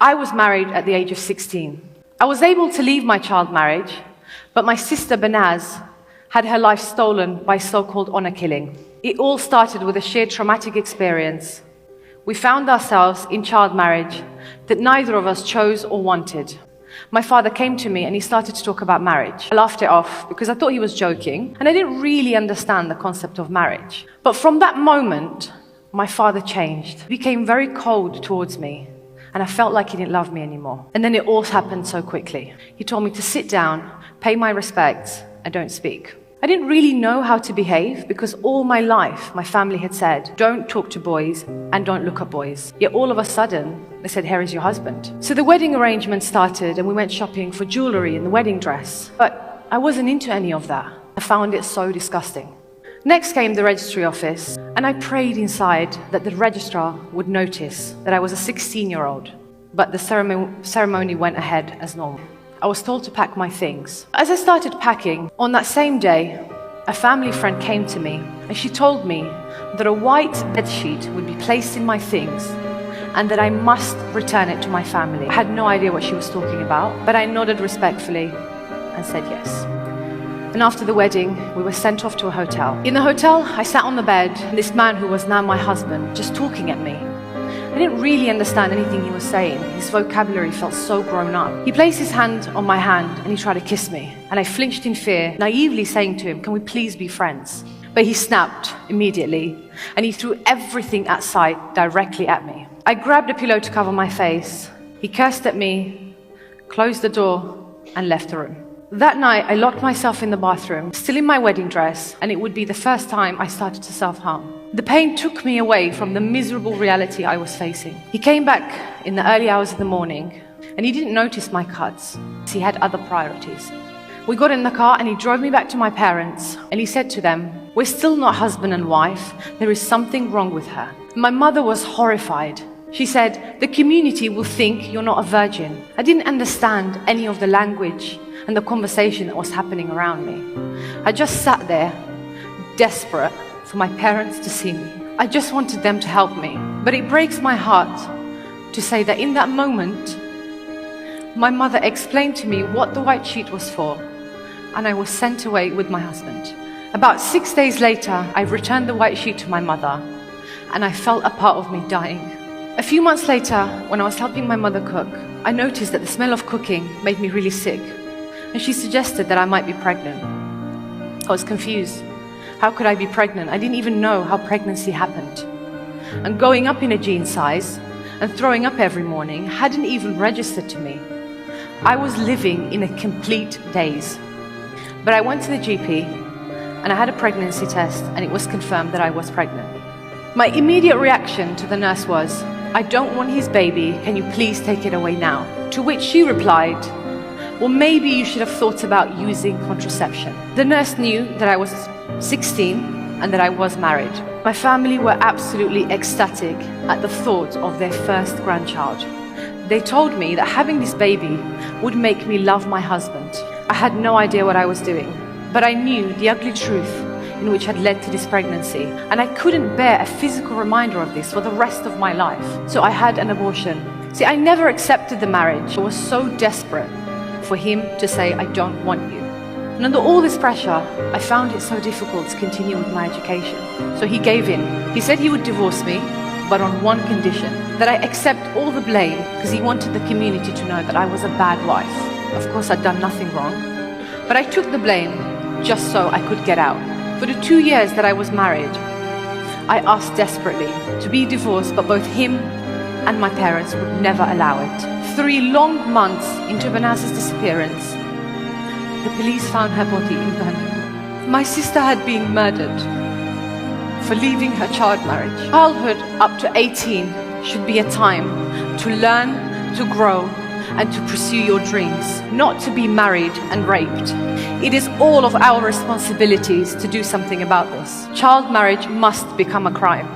I was married at the age of 16. I was able to leave my child marriage, but my sister Banaz had her life stolen by so-called honor killing. It all started with a shared traumatic experience. We found ourselves in child marriage that neither of us chose or wanted. My father came to me and he started to talk about marriage. I laughed it off because I thought he was joking and I didn't really understand the concept of marriage. But from that moment, my father changed. He became very cold towards me and I felt like he didn't love me anymore. And then it all happened so quickly. He told me to sit down, pay my respects, and don't speak. I didn't really know how to behave because all my life my family had said, don't talk to boys and don't look at boys. Yet all of a sudden, they said, here is your husband. So the wedding arrangement started and we went shopping for jewelry and the wedding dress. But I wasn't into any of that. I found it so disgusting. Next came the registry office and I prayed inside that the registrar would notice that I was a 16-year-old. But the ceremony went ahead as normal. I was told to pack my things. As I started packing, on that same day, a family friend came to me and she told me that a white bedsheet would be placed in my things and that I must return it to my family. I had no idea what she was talking about, but I nodded respectfully and said yes. And after the wedding, we were sent off to a hotel. In the hotel, I sat on the bed, and this man who was now my husband, just talking at me. I didn't really understand anything he was saying. His vocabulary felt so grown up. He placed his hand on my hand and he tried to kiss me. And I flinched in fear, naively saying to him, can we please be friends? But he snapped immediately and he threw everything at sight directly at me. I grabbed a pillow to cover my face. He cursed at me, closed the door and left the room. That night, I locked myself in the bathroom, still in my wedding dress, and it would be the first time I started to self-harm. The pain took me away from the miserable reality I was facing. He came back in the early hours of the morning, and he didn't notice my cuts. He had other priorities. We got in the car and he drove me back to my parents, and he said to them, we're still not husband and wife. There is something wrong with her. My mother was horrified. She said, the community will think you're not a virgin. I didn't understand any of the language and the conversation that was happening around me. I just sat there, desperate for my parents to see me. I just wanted them to help me. But it breaks my heart to say that in that moment, my mother explained to me what the white sheet was for, and I was sent away with my husband. About 6 days later, I returned the white sheet to my mother, and I felt a part of me dying. A few months later, when I was helping my mother cook, I noticed that the smell of cooking made me really sick. And she suggested that I might be pregnant. I was confused. How could I be pregnant? I didn't even know how pregnancy happened. And going up in a jean size and throwing up every morning hadn't even registered to me. I was living in a complete daze. But I went to the GP and I had a pregnancy test and it was confirmed that I was pregnant. My immediate reaction to the nurse was, I don't want his baby, can you please take it away now? To which she replied, well, maybe you should have thought about using contraception. The nurse knew that I was 16 and that I was married. My family were absolutely ecstatic at the thought of their first grandchild. They told me that having this baby would make me love my husband. I had no idea what I was doing, but I knew the ugly truth in which had led to this pregnancy, and I couldn't bear a physical reminder of this for the rest of my life. So I had an abortion. See, I never accepted the marriage. I was so desperate for him to say, I don't want you. And under all this pressure, I found it so difficult to continue with my education. So he gave in. He said he would divorce me, but on one condition, that I accept all the blame because he wanted the community to know that I was a bad wife. Of course, I'd done nothing wrong, but I took the blame just so I could get out. For the 2 years that I was married, I asked desperately to be divorced, but both him and my parents would never allow it. 3 long months into Banaz's disappearance, the police found her body in Birmingham. My sister had been murdered for leaving her child marriage. Childhood up to 18 should be a time to learn, to grow, and to pursue your dreams, not to be married and raped. It is all of our responsibilities to do something about this. Child marriage must become a crime.